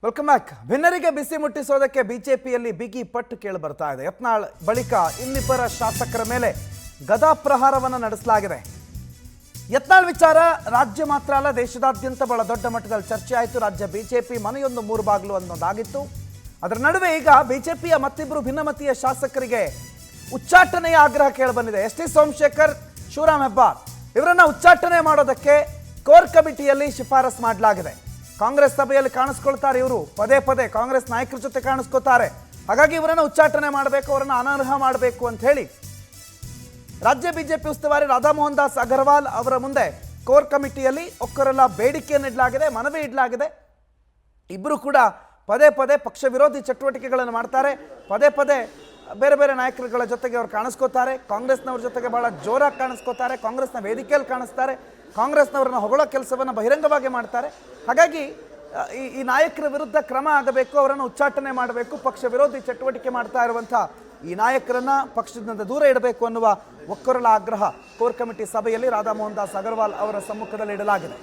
Welcome back. ಭಿನ್ನರಿಗೆ ಬಿಸಿ ಮುಟ್ಟಿಸೋದಕ್ಕೆ ಬಿಜೆಪಿಯಲ್ಲಿ ಬಿಗಿ ಪಟ್ಟು ಕೇಳಿ ಬರ್ತಾ ಇದೆ. ಯತ್ನಾಳ್ ಬಳಿಕ ಇನ್ನಿಬ್ಬರ ಶಾಸಕರ ಮೇಲೆ ಗದಾ ಪ್ರಹಾರವನ್ನು ನಡೆಸಲಾಗಿದೆ. ಯತ್ನಾಳ್ ವಿಚಾರ ರಾಜ್ಯ ಮಾತ್ರ ಅಲ್ಲ, ದೇಶದಾದ್ಯಂತ ಬಹಳ ದೊಡ್ಡ ಮಟ್ಟದಲ್ಲಿ ಚರ್ಚೆ ಆಯಿತು. ರಾಜ್ಯ ಬಿಜೆಪಿ ಮನೆಯೊಂದು ಮೂರು ಬಾಗಿಲು ಅನ್ನೋದಾಗಿತ್ತು. ಅದರ ನಡುವೆ ಈಗ ಬಿಜೆಪಿಯ ಮತ್ತಿಬ್ಬರು ಭಿನ್ನಮತೀಯ ಶಾಸಕರಿಗೆ ಉಚ್ಚಾಟನೆಯ ಆಗ್ರಹ ಕೇಳಿಬಂದಿದೆ. ಎಸ್ ಟಿ ಸೋಮಶೇಖರ್, ಶಿವರಾಮ್ ಹೆಬ್ಬಾರ್ ಇವರನ್ನ ಉಚ್ಚಾಟನೆ ಮಾಡೋದಕ್ಕೆ ಕೋರ್ ಕಮಿಟಿಯಲ್ಲಿ ಶಿಫಾರಸ್ ಮಾಡಲಾಗಿದೆ. ಕಾಂಗ್ರೆಸ್ ಸಭೆಯಲ್ಲಿ ಕಾಣಿಸ್ಕೊಳ್ತಾರೆ ಇವರು, ಪದೇ ಪದೇ ಕಾಂಗ್ರೆಸ್ ನಾಯಕರ ಜೊತೆ ಕಾಣಿಸ್ಕೋತಾರೆ. ಹಾಗಾಗಿ ಇವರನ್ನು ಉಚ್ಚಾಟನೆ ಮಾಡಬೇಕು, ಅವರನ್ನು ಅನರ್ಹ ಮಾಡಬೇಕು ಅಂತ ಹೇಳಿ ರಾಜ್ಯ ಬಿಜೆಪಿ ಉಸ್ತುವಾರಿ ರಾಧಾ ಮೋಹನ್ ದಾಸ್ ಅಗರ್ವಾಲ್ ಅವರ ಮುಂದೆ ಕೋರ್ ಕಮಿಟಿಯಲ್ಲಿ ಒಕ್ಕರೆಲ್ಲ ಬೇಡಿಕೆಯನ್ನು ಇಡಲಾಗಿದೆ, ಮನವಿ ಇಡಲಾಗಿದೆ. ಇಬ್ಬರು ಕೂಡ ಪದೇ ಪದೇ ಪಕ್ಷ ವಿರೋಧಿ ಚಟುವಟಿಕೆಗಳನ್ನು ಮಾಡ್ತಾರೆ. ಪದೇ ಪದೇ ಬೇರೆ ಬೇರೆ ನಾಯಕರುಗಳ ಜೊತೆಗೆ ಅವರು ಕಾಣಿಸ್ಕೋತಾರೆ. ಕಾಂಗ್ರೆಸ್ನವ್ರ ಜೊತೆಗೆ ಬಹಳ ಜೋರಾಗಿ ಕಾಣಿಸ್ಕೋತಾರೆ. ಕಾಂಗ್ರೆಸ್ನ ವೇದಿಕೆಯಲ್ಲಿ ಕಾಣಿಸ್ತಾರೆ. ಕಾಂಗ್ರೆಸ್ನವ್ರನ್ನ ಹೊಗಳೋ ಕೆಲಸವನ್ನು ಬಹಿರಂಗವಾಗಿ ಮಾಡ್ತಾರೆ. ಹಾಗಾಗಿ ಈ ನಾಯಕರ ವಿರುದ್ಧ ಕ್ರಮ ಆಗಬೇಕು, ಅವರನ್ನು ಉಚ್ಚಾಟನೆ ಮಾಡಬೇಕು. ಪಕ್ಷ ವಿರೋಧಿ ಚಟುವಟಿಕೆ ಮಾಡ್ತಾ ಇರುವಂಥ ಈ ನಾಯಕರನ್ನ ಪಕ್ಷದಿಂದ ದೂರ ಇಡಬೇಕು ಅನ್ನುವ ಒಕ್ಕೊರಲ ಆಗ್ರಹ ಕೋರ್ ಕಮಿಟಿ ಸಭೆಯಲ್ಲಿ ರಾಧಾ ಮೋಹನ್ ದಾಸ್ ಅಗರ್ವಾಲ್ ಅವರ ಸಮ್ಮುಖದಲ್ಲಿ ಇಡಲಾಗಿದೆ.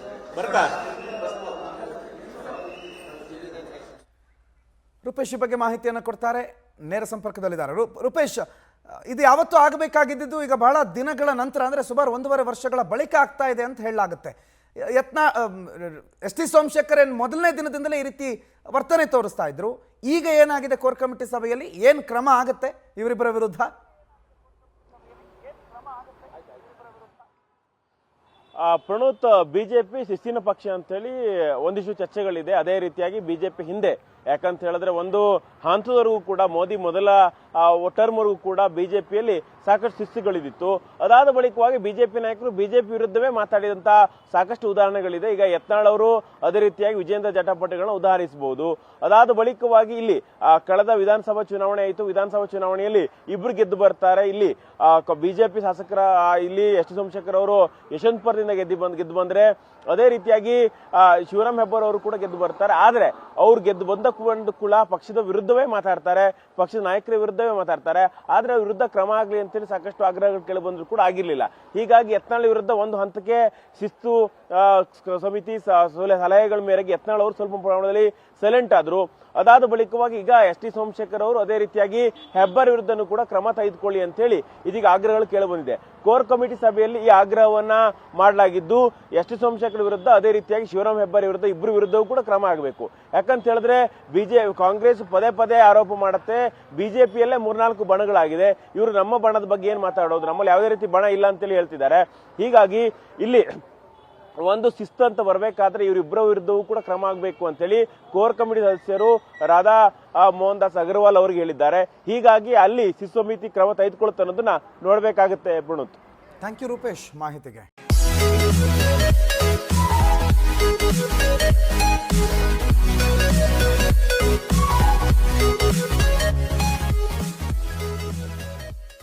ರೂಪೇಶ್ ಈ ಬಗ್ಗೆ ಮಾಹಿತಿಯನ್ನು ಕೊಡ್ತಾರೆ, ನೇರ ಸಂಪರ್ಕದಲ್ಲಿದ್ದಾರೆ. ರೂಪೇಶ್, ಇದು ಯಾವತ್ತೂ ಆಗಬೇಕಾಗಿದ್ದು ಈಗ ಬಹಳ ದಿನಗಳ ನಂತರ, ಅಂದರೆ ಸುಮಾರು 1.5 ವರ್ಷಗಳ ಬಳಿಕ ಆಗ್ತಾ ಇದೆ ಅಂತ ಹೇಳಲಾಗುತ್ತೆ. ಎಸ್ ಟಿ ಸೋಮಶೇಖರ್ ಏನು ಮೊದಲನೇ ದಿನದಿಂದಲೇ ಈ ರೀತಿ ವರ್ತನೆ ತೋರಿಸ್ತಾ ಇದ್ರು. ಈಗ ಏನಾಗಿದೆ ಕೋರ್ ಕಮಿಟಿ ಸಭೆಯಲ್ಲಿ, ಏನು ಕ್ರಮ ಆಗುತ್ತೆ ಇವರಿಬ್ಬರ ವಿರುದ್ಧ? ಪ್ರಣೋತ್, ಬಿಜೆಪಿ ಶಿಸ್ತಿನ ಪಕ್ಷ ಅಂತೇಳಿ ಒಂದಿಷ್ಟು ಚರ್ಚೆಗಳಿದೆ. ಅದೇ ರೀತಿಯಾಗಿ ಬಿಜೆಪಿ ಹಿಂದೆ, ಯಾಕಂತ ಹೇಳಿದ್ರೆ ಒಂದು ಹಂತದವರೆಗೂ ಕೂಡ ಮೋದಿ ಮೊದಲ ಟರ್ಮ್ವರೆಗೂ ಕೂಡ ಬಿಜೆಪಿಯಲ್ಲಿ ಸಾಕಷ್ಟು ಶಿಸ್ತುಗಳಿದ್ದಿತ್ತು. ಅದಾದ ಬಳಿಕವಾಗಿ ಬಿಜೆಪಿ ನಾಯಕರು ಬಿಜೆಪಿ ವಿರುದ್ಧವೇ ಮಾತಾಡಿದಂತ ಸಾಕಷ್ಟು ಉದಾಹರಣೆಗಳಿದೆ. ಈಗ ಯತ್ನಾಳ್ ಅವರು ಅದೇ ರೀತಿಯಾಗಿ ವಿಜೇಂದ್ರ ಜಟಾಪಟಿಗಳನ್ನ ಉದಾಹರಿಸಬಹುದು. ಅದಾದ ಬಳಿಕವಾಗಿ ಇಲ್ಲಿ ಕಳೆದ ವಿಧಾನಸಭಾ ಚುನಾವಣೆ ಆಯಿತು. ವಿಧಾನಸಭಾ ಚುನಾವಣೆಯಲ್ಲಿ ಇಬ್ರು ಗೆದ್ದು ಬರ್ತಾರೆ. ಇಲ್ಲಿ ಬಿಜೆಪಿ ಶಾಸಕರ ಇಲ್ಲಿ ಎಸ್ ಟಿ ಸೋಮಶೇಖರ್ ಅವರು ಯಶವಂತಪುರದಿಂದ ಗೆದ್ದು ಬಂದ್ರೆ, ಅದೇ ರೀತಿಯಾಗಿ ಶಿವರಾಮ್ ಹೆಬ್ಬಾರ್ ಅವರು ಕೂಡ ಗೆದ್ದು ಬರ್ತಾರೆ. ಆದ್ರೆ ಅವ್ರು ಗೆದ್ದು ಬಂದ ಕೂಡ ಪಕ್ಷದ ವಿರುದ್ಧವೇ ಮಾತಾಡ್ತಾರೆ, ಪಕ್ಷದ ನಾಯಕರ ವಿರುದ್ಧವೇ ಮಾತಾಡ್ತಾರೆ. ಆದ್ರೆ ಅವ್ರ ವಿರುದ್ಧ ಕ್ರಮ ಆಗ್ಲಿ ಅಂತೇಳಿ ಸಾಕಷ್ಟು ಆಗ್ರಹಗಳು ಕೇಳಿ ಬಂದ್ರು ಕೂಡ ಆಗಿರ್ಲಿಲ್ಲ. ಹೀಗಾಗಿ ಯತ್ನಾಳ್ ವಿರುದ್ಧ ಒಂದು ಹಂತಕ್ಕೆ ಶಿಸ್ತು ಸಮಿತಿ ಸಲಹೆಗಳ ಮೇರೆಗೆ ಯತ್ನಾಳ್ ಅವರು ಸ್ವಲ್ಪ ಪ್ರಮಾಣದಲ್ಲಿ ಸೈಲೆಂಟ್ ಆದ್ರು. ಅದಾದ ಬಳಿಕವಾಗಿ ಈಗ ಎಸ್ ಟಿ ಸೋಮಶೇಖರ್ ಅವರು ಅದೇ ರೀತಿಯಾಗಿ ಹೆಬ್ಬಾರ್ ವಿರುದ್ಧನೂ ಕೂಡ ಕ್ರಮ ತೆಗೆದುಕೊಳ್ಳಿ ಅಂತ ಹೇಳಿ ಇದೀಗ ಆಗ್ರಹಗಳು ಕೇಳಿ ಬಂದಿದೆ. ಕೋರ್ ಕಮಿಟಿ ಸಭೆಯಲ್ಲಿ ಈ ಆಗ್ರಹವನ್ನ ಮಾಡಲಾಗಿದ್ದು, ಎಸ್ ಟಿ ಸೋಮಶೇಖರ್ ವಿರುದ್ಧ ಅದೇ ರೀತಿಯಾಗಿ ಶಿವರಾಮ್ ಹೆಬ್ಬಾರ್ ವಿರುದ್ಧ ಇಬ್ಬರು ವಿರುದ್ಧವೂ ಕೂಡ ಕ್ರಮ ಆಗಬೇಕು. ಯಾಕಂತ ಹೇಳಿದ್ರೆ ಕಾಂಗ್ರೆಸ್ ಪದೇ ಪದೇ ಆರೋಪ ಮಾಡುತ್ತೆ, ಬಿಜೆಪಿಯಲ್ಲೇ 3-4 ಬಣಗಳಾಗಿದೆ, ಇವರು ನಮ್ಮ ಬಣದ ಬಗ್ಗೆ ಏನ್ ಮಾತಾಡೋದು, ನಮ್ಮಲ್ಲಿ ಯಾವುದೇ ರೀತಿ ಬಣ ಇಲ್ಲ ಅಂತೇಳಿ ಹೇಳ್ತಿದ್ದಾರೆ. ಹೀಗಾಗಿ ಇಲ್ಲಿ ಒಂದು ಶಿಸ್ತು ಅಂತ ಬರಬೇಕಾದ್ರೆ ಇವರಿಬ್ಬರ ವಿರುದ್ಧವೂ ಕೂಡ ಕ್ರಮ ಆಗಬೇಕು ಅಂತೇಳಿ ಕೋರ್ ಕಮಿಟಿ ಸದಸ್ಯರು ರಾಧಾ ಮೋಹನ್ ದಾಸ್ ಅಗರ್ವಾಲ್ ಅವರಿಗೆ ಹೇಳಿದ್ದಾರೆ. ಹೀಗಾಗಿ ಅಲ್ಲಿ ಶಿಸ್ತು ಸಮಿತಿ ಕ್ರಮ ತೆಗೆದುಕೊಳ್ಳುತ್ತೆ ಅನ್ನೋದನ್ನ ನೋಡ್ಬೇಕಾಗುತ್ತೆ. ಪ್ರಣೋತ್, ಥ್ಯಾಂಕ್ ಯು ರೂಪೇಶ್ ಮಾಹಿತಿಗೆ.